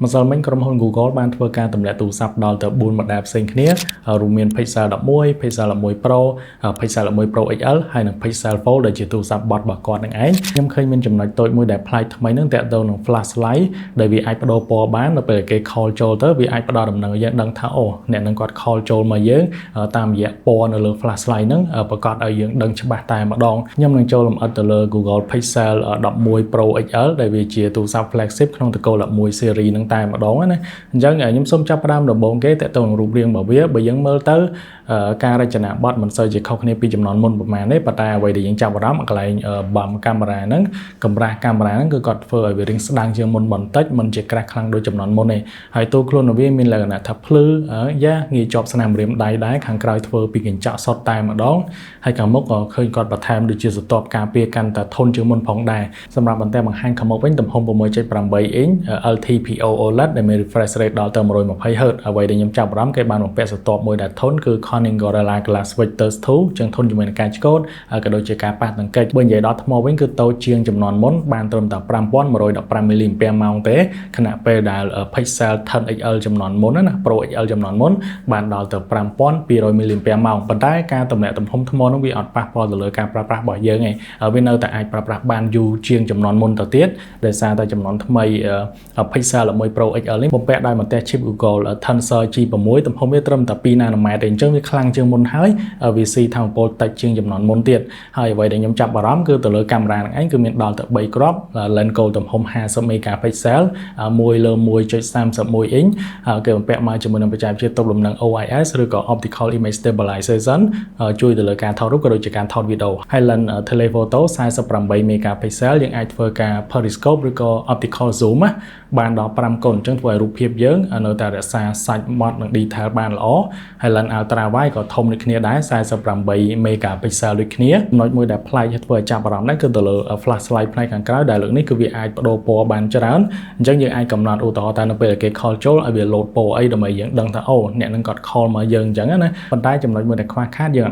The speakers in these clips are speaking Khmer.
ម្សិលមិញក្រុមហ៊ុន Google បានធ្វើការទម្លាក់ទូរស័ព្ទដល់ទៅ4 model ផ្សេងគ្នារួមមាន Pixel 11 Pixel 11 Pro Pixel 11 Pro XL ហើយនិង Pixel Fold ដែលជាទូរស័ព្ទបត់របស់គាត់នឹងឯងខ្ញុំឃើញមានចំណុចតូចមួយដែលប្លែកថ្មីនឹងតាក់ទងនឹង flashlight ដែលវាអាចបដូរពណ៌បាននៅពេលគេ call ចូលទៅវាអាចផ្ដល់ដំណឹងឲ្យយើងដឹងថាអូអ្នកនឹងគាត់ call ចូលមកយើងតាមរយៈពណ៌នៅលើ flashlight ហ្នឹងប្រកាសឲ្យយើងដឹងច្បាស់តែម្ដងខ្ញុំនឹងចូលលម្អិតទៅលើ Google Pixel 11 Pro XL ដែលវាជាទូរស័ព្ទ flagship ក្នុងតកូល11 series ហ្នឹងតែម្ដងណាអញ្ចឹងខ្ញុំសូមចាប់ផ្ដើមដំបូងគេតើតើរូបរាងរបស់វាបើយើងមើលទៅការរចនាប័ទ្មមិនសូវជាខុសគ្នាពីចំនួនមុនប្រហែលទេប៉ុន្តែអ្វីដែលយើងចាប់អារម្មណ៍កន្លែងបំកាមេរ៉ាហ្នឹងកម្រាស់កាមេរ៉ាហ្នឹងគឺគាត់ធ្វើឲ្យវារាងស្ដាងជាងមុនបន្តិចមិនជាក្រាស់ខ្លាំងដូចចំនួនមុនទេហើយតួខ្លួនរបស់វាមានលក្ខណៈថាភ្លឺយ៉ាងាយជាប់ស្នាមរៀមដៃដែរខាងក្រោយធ្វើពីកញ្ចក់សុទ្ធតែម្ដងហើយខាងមុខក៏ឃើញគាត់បន្ថែមដូចជាស្រទាប់ការពារកាន់តែធន់ជាងមុនផងដែរសម្រាប់បន្ទះបង្ហាញខាងមុខវិញទំហំ 6.8 អ៊ីង LTPO OLED ដែលមាន refresh rate ដល់ទៅ 120Hz អ្វីដែលខ្ញុំចាប់អារម្មណ៍គេបានបំពាក់ស្រទាប់មួយដែលធន់គឺ Corning Gorilla Glass Victus 2ចឹងធន់ជាមួយនឹងការឆ្កូតហើយក៏ដូចជាការប៉ះទង្គិចបើនិយាយដល់ថ្មវិញគឺតូចជាងចំនួនមុនបានត្រឹមតែ 5115 mAh ទេខណៈពេលដែល Pixel 10XL ចំនួនមុនណា Pro XL ចំនួនមុនបានដល់ទៅ 5200 mAh ប៉ុន្តែការទម្លាក់ទំហំថ្មនោះវាអត់ប៉ះពាល់ទៅលើការប្រើប្រាស់របស់យើងទេវានៅតែអាចប្រើប្រាស់បានយូរជាងចំនួនមុនទៅទៀតដោយសារតែចំនួនថ្មី Pixel 11 Pro XL នេះបំពាក់ដោយបន្ទះ chip Google Tensor G6 ទំហំវាត្រឹមតែ2 nanometer ទេអញ្ចឹងវាខ្លាំងជាងមុនហើយវាស៊ីថាមពលតិចជាងចំនួនមុនទៀតហើយអ្វីដែលខ្ញុំចាប់អារម្មណ៍គឺទៅលើកាមេរ៉ានឹងឯងគឺមានដល់ទៅ3គ្រាប់ lens gold ទំហំ50 megapixel មួយលើ 1.31 អ៊ីងគេបំពាក់មកជាមួយនឹងបច្ចេកវិទ្យាទប់លំនឹង OIS ឬក៏ Optical Image Stabilization ជួយទៅលើការថតរូបក៏ដូចជាការថតវីដេអូហើយ lens telephoto 48 megapixel យើងអាចធ្វើការ periscope ឬក៏ optical zoom បានដល់5កុណអញ្ចឹងធ្វើឲ្យរូបភាពយើងនៅតែរក្សាសាច់ម៉ត់និង detail បានល្អហើយ lens ultra wide ក៏ធំដូចគ្នាដែរ48 megapixel ដូចគ្នាចំណុចមួយដែលប្លែកធ្វើឲ្យចាប់អារម្មណ៍ដែរគឺទៅលើ flashlight ផ្នែកខាងក្រោយដែលលើកនេះគឺវាអាចបដូរពណ៌បានច្រើនអញ្ចឹងយើងអាចកំណត់ឧទាហរណ៍ថានៅពេលគេ call ចូលឲ្យវា load ពណ៌អីដើម្បីយើងដឹងថាអូអ្នកនឹងគាត់ call មកយើងអញ្ចឹងណាប៉ុន្តែចំណុចមួយដែលខ្វះខាតយើង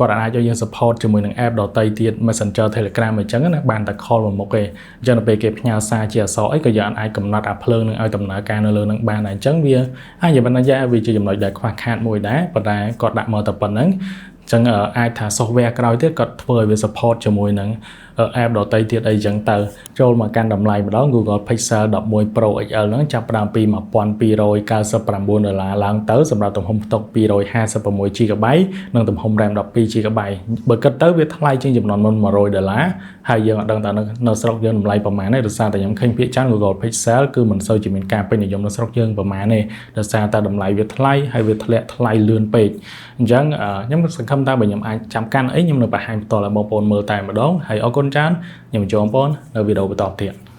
គាត់អាចឲ្យយើង support ជាមួយនឹង app ដទៃទៀត Messenger Telegram អញ្ចឹងណាបានតែ call មកមុខទេអញ្ចឹងនៅពេលគេផ្ញើសារជាអក្សរអីក៏យើងអាចកំណត់អាភ្លើងនឹងឲ្យដំណើរការនៅលើនឹងបានដែរអញ្ចឹងវាអាចនិយាយវាជាចំណុចដែលខ្វះខាតមួយដែរប៉ុន្តែគាត់ដាក់មកតែប៉ុណ្្នឹងអញ្ចឹងអាចថា software ក្រោយទៀតគាត់ធ្វើឲ្យវា support ជាមួយនឹង app ដទៃទៀតអីចឹងទៅចូលមកកាន់តម្លៃម្ដង Google Pixel 11 Pro XL ហ្នឹងចាប់ផ្ដើមពី$1299ឡើងទៅសម្រាប់ទំហំផ្ទុក 256GB និងទំហំ RAM 12GB បើគិតទៅវាថ្លៃជាងចំនួនមុន$100ហើយយើងអត់ដឹងថានៅស្រុកយើងតម្លៃប្រហែលទេដោយសារតែខ្ញុំឃើញភាគច្រើន Google Pixel គឺមិនសូវជាមានការពេញនិយមនៅស្រុកយើងប្រហែលទេដោយសារតែតម្លៃវាថ្លៃហើយវាធ្លាក់ថ្លៃលឿនពេកអញ្ចឹងខ្ញុំសង្ឃឹមថាបើខ្ញុំអាចចាំកាន់អីខ្ញុំនឹងបង្ហាញបន្តឲ្យបងប្អូនមើលតែម្ដងហើយអរគុណច្រើនខ្ញុំជួបបងប្អូននៅវីដេអូបន្តទៀត